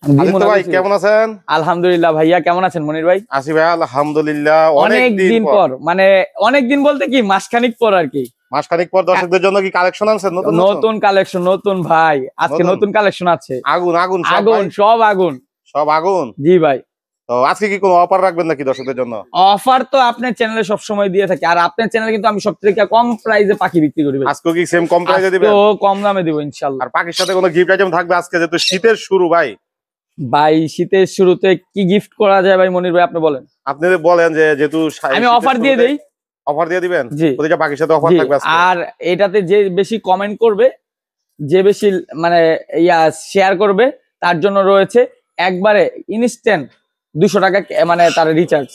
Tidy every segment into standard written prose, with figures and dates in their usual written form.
আদিত্য ভাই কেমন আছেন? আলহামদুলিল্লাহ। ভাইয়া কেমন আছেন মনির ভাই? আছি ভাই আলহামদুলিল্লাহ। অনেক দিন পর, মানে অনেক দিন বলতে কি মাসখানিক পর আর কি। মাসখানিক পর দর্শকদের জন্য কি কালেকশন আনছেন? নতুন কালেকশন, নতুন ভাই আজকে নতুন কালেকশন আছে। আগুন আগুন আগুন, সব আগুন, সব আগুন। জি ভাই। তো আজকে কি কোনো অফার রাখবেন নাকি দর্শকদের জন্য? অফার তো আপনার চ্যানেলে সব সময় দিয়ে থাকি, আর আপনার চ্যানেলে কিন্তু আমি সবথেকে কম প্রাইসে পাখি বিক্রি করি। আজকে কি সেম কম প্রাইসে দিবেন? তো কম দামে দিব ইনশাআল্লাহ। আর পাখির সাথে কোনো গিফট আইটেম থাকবে আজকে, যেহেতু শীতের শুরু ভাই। ভাই শীতের শুরুতে কি গিফট করা যায় ভাই মনির ভাই, আপনি বলেন। আপনি বলেন যে যেহেতু আমি অফার দিয়ে দেই। অফার দিয়ে দিবেন? জি, প্রতিটা পাখির সাথে অফার থাকবে আজকে। আর এটাতে যে বেশি কমেন্ট করবে, যে বেশি মানে শেয়ার করবে, তার জন্য রয়েছে একবারে ইনস্ট্যান্ট 200 টাকা মানে তার রিচার্জ।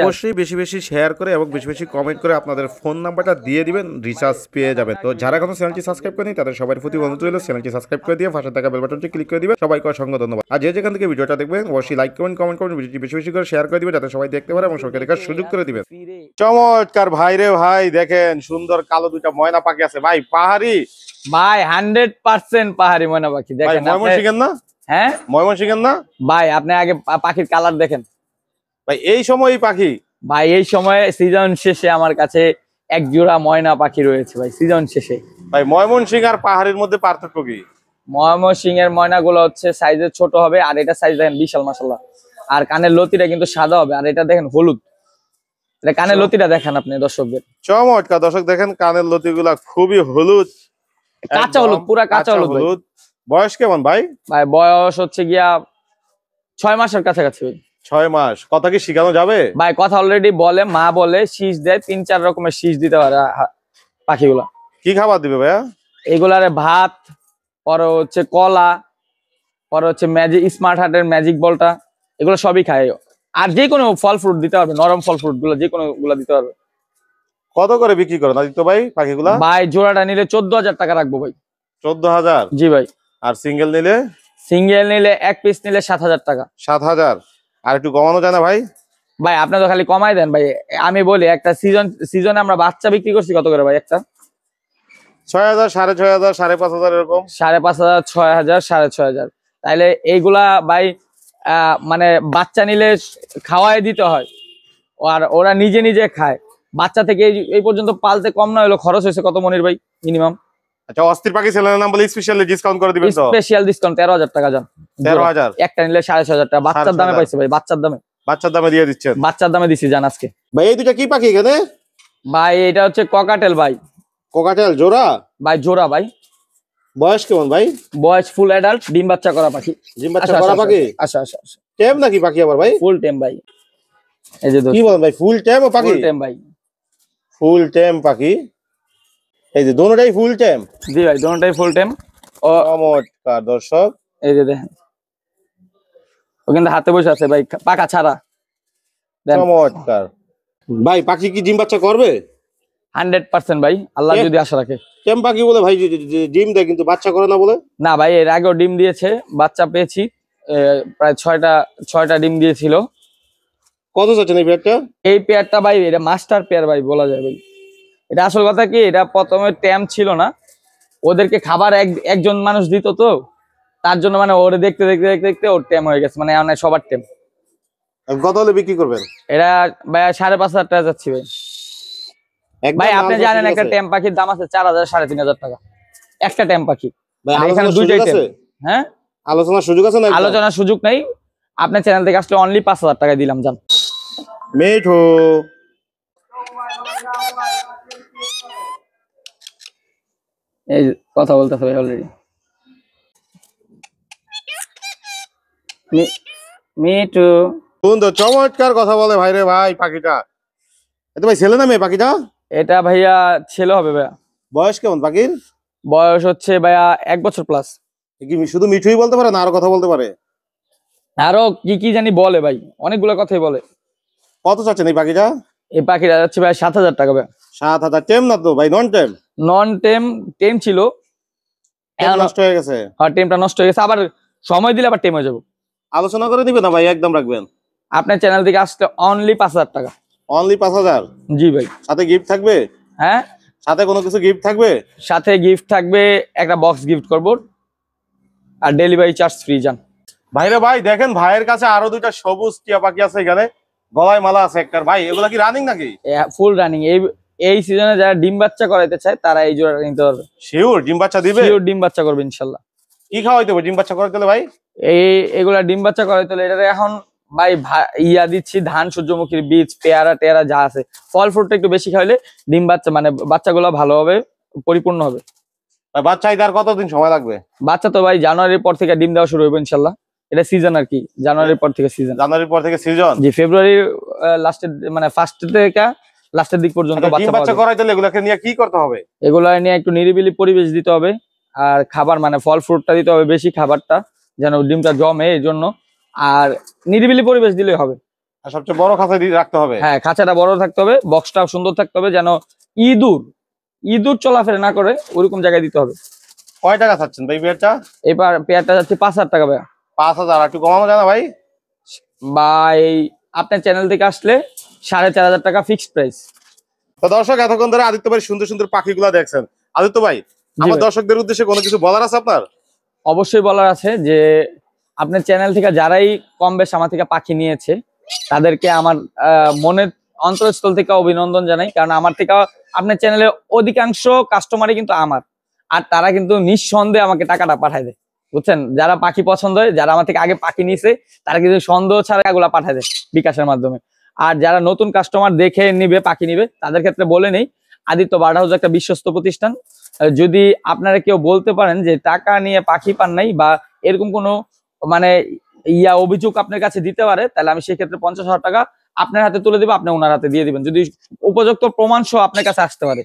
অবশ্যই বেশি বেশি শেয়ার করে এবং বেশি বেশি কমেন্ট করে আপনাদের ফোন নাম্বারটা দিয়ে দিবেন, রিচার্জ পেয়ে যাবেন। তো যারা এখনো চ্যানেলটি সাবস্ক্রাইব করেনি তাদের সবার প্রতি অনুরোধ রইল, চ্যানেলটি সাবস্ক্রাইব করে দিয়ে পাশে থাকা বেল বাটনটি ক্লিক করে দিবেন। সবাইকে অসংখ্য ধন্যবাদ। আর যে যেখান থেকে ভিডিওটা দেখবেন অবশ্যই লাইক করবেন, কমেন্ট করবেন, ভিডিওটি বেশি বেশি করে শেয়ার করে দিবেন যাতে সবাই দেখতে পারে এবং সবাইকে দেখার সুযোগ করে দিবেন। চমৎকার ভাই রে ভাই, দেখেন সুন্দর কালো দুইটা ময়না পাখি আছে ভাই, পাহাড়ি ভাই, 100% পাহাড়ি ময়না পাখি। দেখেন ময়মনসিংহের না? হ্যাঁ ময়মনসিংহের না ভাই, আপনি আগে পাখির কালার দেখেন ভাই। এই সময় পাখি ভাই, এই সময়ে সিজন শেষে আমার কাছে এক জোড়া ময়না পাখি রয়েছে ভাই, সিজন শেষে। ভাই ময়মনসিংহ আর পাহাড়ের মধ্যে পার্থক্য কি? ময়মনসিংহ এর ময়না গুলো হচ্ছে সাইজে ছোট হবে, আর এটা সাইজ দেখেন বিশাল মাশাআল্লাহ। আর কানের লতিটা কিন্তু সাদা হবে, আর এটা দেখেন হলুদ। এটা কানের লতিটা দেখেন আপনি দর্শকদের। চমৎকার দর্শক, দেখেন কানের লতিগুলা খুবই হলুদ, কাঁচা হলুদ, পুরা কাঁচা হলুদ। বয়স কেমন ভাই? ভাই বয়স হচ্ছে গিয়া 6 মাসের কাছাকাছি ভাই। 6 মাস। কথা কি শিখানো যাবে? ভাই কথা অলরেডি বলে, মা বলে, শীষ দেয়, 3-4 রকমের শীষ দিতে পারে পাখিগুলা। কি খাবার দিবে ভাইয়া? এগুলারে ভাত, পরে হচ্ছে কলা, পরে হচ্ছে ম্যাজিক স্মার্ট হার্টের ম্যাজিক বলটা, এগুলো সবই খায়। আর যে কোনো ফল ফ্রুট দিতে পারবে, নরম ফল ফ্রুট গুলো যে কোনো গুলা দিতে পারবে। কত করে বিক্রি করেন আদিত্য ভাই পাখিগুলা? ভাই জোড়াটা নিলে 14,000 টাকা রাখবো ভাই। 14,000? জি ভাই। আর সিঙ্গেল নিলে? সিঙ্গেল নিলে এক পিস নিলে 7,000 টাকা। 7,000? আর একটু কমানো যায় না ভাই? ভাই আপনি তো খালি কমাই দেন ভাই। আমি বলি একটা সিজনে আমরা বাচ্চা বিক্রি করছি কত করে ভাই? একটা 6,000, 6,500, 5,500 এরকম। 5,500, 6,000, 6,500। তাইলে এইগুলা ভাই মানে বাচ্চা নিলে খাওয়াই দিতে হয়, আর ওরা নিজে নিজে খায়। বাচ্চা থেকে এই পর্যন্ত পালতে কম না হলো খরচ হয়েছে কত মনির ভাই মিনিমাম? আচ্ছা, অস্থির পাখি চ্যানেলের নাম বলে স্পেশালি ডিসকাউন্ট করে দিবেন তো? স্পেশাল ডিসকাউন্ট 13,000 টাকা যান। 13,000? একটা নিলে 6,500 টাকা। বাচ্চার দামে পাইছে ভাই, বাচ্চার দামে। বাচ্চার দামে দিয়ে দিচ্ছেন? বাচ্চার দামে দিছি জান আজকে। ভাই এই দুটা কি পাখি এখানে? ভাই এটা হচ্ছে ককাটেল ভাই। কোকাটেল জোড়া? ভাই জোড়া ভাই। বয়স কেমন ভাই? বয়স ফুল অ্যাডাল্ট, ডিম বাচ্চা করা পাখি। ডিম বাচ্চা করা পাখি? আচ্ছা আচ্ছা আচ্ছা। টেম নাকি পাখি আবার ভাই? ফুল টেম ভাই। এই যে কি বলেন ভাই, ফুল টেম ও পাখি? ফুল টেম ভাই। ফুল টেম পাখি, এই যে দুটোটাই ফুল টেম? জি ভাই, দুটোটাই ফুল টেম। ও চমৎকার দর্শক, এই যে দেখেন ও কিন্তু হাতে বসে আছে ভাই, পাকা ছাড়া। চমৎকার ভাই। পাখি কি ডিম বাচ্চা করবে? 100% ভাই, আল্লাহ যদি আশা রাখে। টেম পাখি বলে ভাই ডিম দেয় কিন্তু বাচ্চা করে না বলে? না ভাই, এর আগেও ডিম দিয়েছে, বাচ্চা পেয়েছি। প্রায় 6টা ডিম দিয়েছিল। কত চাচ্ছেন এই পেয়ারটা? এই পেয়ারটা ভাই এটা মাস্টার পেয়ার ভাই বলা যায় ভাই। এটা আসল কথা কি, এটা প্রথমে ট্যাম ছিল না, ওদেরকে খাবার একজন মানুষ দিত, তো তার জন্য মানে ওরে দেখতে দেখতে দেখতে দেখতে ওর ট্যাম হয়ে গেছে, মানে সবার ট্যাম। কত হলে বিক্রি করবেন? এটা ভাই 5,500 টাকা যাচ্ছে ভাই। ভাই আপনি জানেন একটা ট্যাম পাখির দাম আছে 4,000, 3,500 টাকা একটা ট্যাম পাখি। এখানে দুইটাই ট্যাম। হ্যাঁ, আলোচনার সুযোগ আছে না? আলোচনার সুযোগ নাই। আপনার চ্যানেল থেকে আসলে অনলি 5,000 টাকা দিলাম জান। মিঠু এই কথা বলতেছে ভাই অলরেডি। মিঠু সুন্দর চমৎকার কথা বলে ভাই রে ভাই পাখিটা। এটা ভাই ছেলে না মেয়ে পাখিটা? এটা ভাইয়া ছেলে হবে ভাইয়া। বয়স কেমন পাখির? বয়স হচ্ছে ভাইয়া 1 বছর প্লাস। কি শুধু মিঠুই বলতে পারে না আরো কথা বলতে পারে? আরো কি কি জানি বলে ভাই, অনেকগুলো কথাই বলে। কত চাচ্ছেন এই পাখিটা? এই পাখিটা যাচ্ছে ভাই 7,000 টাকা ভাই। 7,000? টেম না তো ভাই, নন টেম? নন টেম। টেম ছিল, নষ্ট হয়ে গেছে। আর টেমটা নষ্ট হয়ে গেছে, আবার সময় দিলে আবার টেম হয়ে যাবো। আলোচনা করে দিবে না ভাই, একদম রাখবেন? আপনার চ্যানেল থেকে আসলে অনলি 5,000 টাকা। অনলি 5,000? জি ভাই। সাথে গিফট থাকবে? হ্যাঁ, সাথে কোনো কিছু গিফট থাকবে? সাথে গিফট থাকবে, একটা বক্স গিফট করবো। আর ডেলিভারি চার্জ ফ্রি যান। ভাইরে ভাই দেখেন ভাইয়ের কাছে আরো দুইটা সবুজ টিয়া পাখি আছে এখানে, গলায় মালা আছে একটার। ভাই এগুলা কি রানিং নাকি? Full running. এই সিজনে যারা ডিম বাচ্চা করাইতে চায় তারা এই জোড়া নিতে পারবে। শিওর ডিম বাচ্চা দিবে? শিওর ডিম বাচ্চা করবে ইনশাল্লাহ। কি খাওয়াইতে হবে ডিম বাচ্চা করাইতে হলে ভাই? এগুলা ডিম বাচ্চা করাইতে হলে এটা এখন ভাই ইয়া দিচ্ছি, ধান, সূর্যমুখীর বীজ, পেয়ারা টেয়ারা যা আছে, ফল ফ্রুটটা একটু বেশি খাইলে ডিম বাচ্চা মানে বাচ্চাগুলো ভালো হবে, পরিপূর্ণ হবে। ভাই বাচ্চা আর কতদিন সময় লাগবে? বাচ্চা তো ভাই জানুয়ারির পর থেকে ডিম দেওয়া শুরু হবে ইনশাল্লাহ। এটা সিজন আর কি, জানুয়ারির পর থেকে সিজন। জানুয়ারির পর থেকে সিজন? জি, ফেব্রুয়ারির লাস্টের মানে ফার্স্ট থেকে লাস্টের দিক পর্যন্ত ডিম বাচ্চা করাইতে হলে এগুলাকে নিয়ে কি করতে হবে? এগুলা নিয়ে একটু নিরিবিলি পরিবেশ দিতে হবে, আর খাবার মানে ফল ফ্রুটটা দিতে হবে বেশি, খাবারটা যেন ডিমটা জমে এই জন্য। আর নিরিবিলি পরিবেশ দিলেই হবে। আর সবচেয়ে বড় খাঁচায় রাখতে হবে? হ্যাঁ, খাঁচাটা বড় থাকতে হবে, বক্সটাও সুন্দর থাকতে হবে, যেন ইঁদুর চলাফেরা না করে ওইরকম জায়গায় দিতে হবে। কয় টাকা চাচ্ছেন ভাই পেয়ারটা? এবার পেয়ারটা যাচ্ছে 5,000 টাকা ভাইয়া। 5,000? একটু কমানো যায় না ভাই? ভাই আপনার চ্যানেল থেকে আসলে 4,500 টাকা ফিক্সড প্রাইস। তো দর্শক এতক্ষণ ধরে আদিত্য ভাই সুন্দর সুন্দর পাখিগুলা দেখছেন। আদিত্য ভাই আমার দর্শকদের উদ্দেশ্যে কোনো কিছু বলার আছে আপনার? অবশ্যই বলার আছে যে আপনার চ্যানেল থেকে যারাই কম বেশ আমার থেকে পাখি নিয়েছে তাদেরকে আমার মনের অন্তরস্থল থেকে অভিনন্দন জানাই, কারণ আমার থেকে আপনার চ্যানেলে অধিকাংশ কাস্টমারই কিন্তু আমার, আর তারা কিন্তু নিঃসন্দেহে আমাকে টাকাটা পাঠায় দেয়, বুঝছেন? যারা পাখি পছন্দ হয়, যারা আমার থেকে আগে পাখি নিয়েছে, তারা কিন্তু সন্দেহ ছাড়া এগুলা পাঠায় দেয় বিকাশের মাধ্যমে। আর যারা নতুন কাস্টমার দেখে নিবে, পাখি নিবে, তাদের ক্ষেত্রে বলে নেই আদিত্য বার্ড হাউস একটা বিশ্বস্ত প্রতিষ্ঠান। যদি আপনারা কেউ বলতে পারেন যে টাকা নিয়ে পাখি পান নাই বা এরকম কোনো মানে অভিযোগ আপনার কাছে দিতে পারে, তাহলে আমি সেই ক্ষেত্রে 50,000 টাকা আপনার হাতে তুলে দিব, আপনি ওনার হাতে দিয়ে দিবেন, যদি উপযুক্ত প্রমাণ সহ আপনার কাছে আসতে পারে।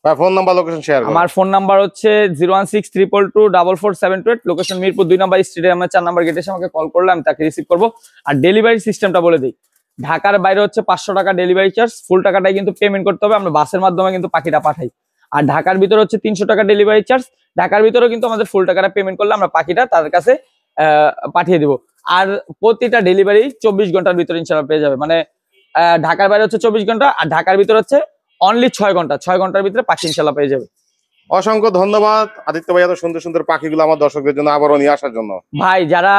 ভাই ফোন নাম্বার লোকেশন শেয়ার করুন। আমার ফোন নাম্বার হচ্ছে 01622244728, লোকেশন মিরপুর 2 নম্বর স্টেডিয়ামের 4 নম্বর গেটে এসে আমাকে কল করলে আমি তাকে রিসিভ করবো। আর ডেলিভারি সিস্টেমটা বলে দিই, ঢাকার বাইরে হচ্ছে 500 টাকা ডেলিভারি চার্জ, ফুল টাকাটাই কিন্তু পেমেন্ট করতে হবে, আমরা বাসের মাধ্যমে কিন্তু পাখিটা পাঠাই। আর ঢাকার ভিতরে হচ্ছে 300 টাকা ডেলিভারি চার্জ, ঢাকার ভিতরেও কিন্তু আমাদের ফুল টাকাটা পেমেন্ট করলে আমরা পাখিটা তাদের কাছে পাঠিয়ে দিব। আর প্রতিটা ডেলিভারি 24 ঘন্টার ভিতরে ইনশাআল্লাহ পেয়ে যাবে, মানে ঢাকার বাইরে হচ্ছে 24 ঘন্টা, আর ঢাকার ভিতরে হচ্ছে অনলি 6 ঘন্টা, 6 ঘন্টার ভিতরে পাখি ইনশাআল্লাহ পেয়ে যাবে। অসংখ্য ধন্যবাদ আদিত্য ভাই এত সুন্দর সুন্দর পাখিগুলো আমার দর্শকদের জন্য আবারও নিয়ে আসার জন্য। ভাই যারা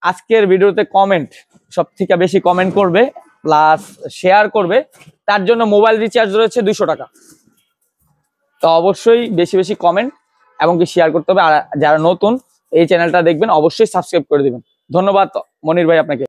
আজকের ভিডিওতে কমেন্ট সব থেকে বেশি কমেন্ট করবে প্লাস শেয়ার করবে, তার জন্য মোবাইল রিচার্জ রয়েছে 200 টাকা। তো অবশ্যই বেশি বেশি কমেন্ট এবং কি শেয়ার করতে হবে। আর যারা নতুন এই চ্যানেলটা দেখবেন অবশ্যই সাবস্ক্রাইব করে দিবেন। ধন্যবাদ মনির ভাই আপনাকে।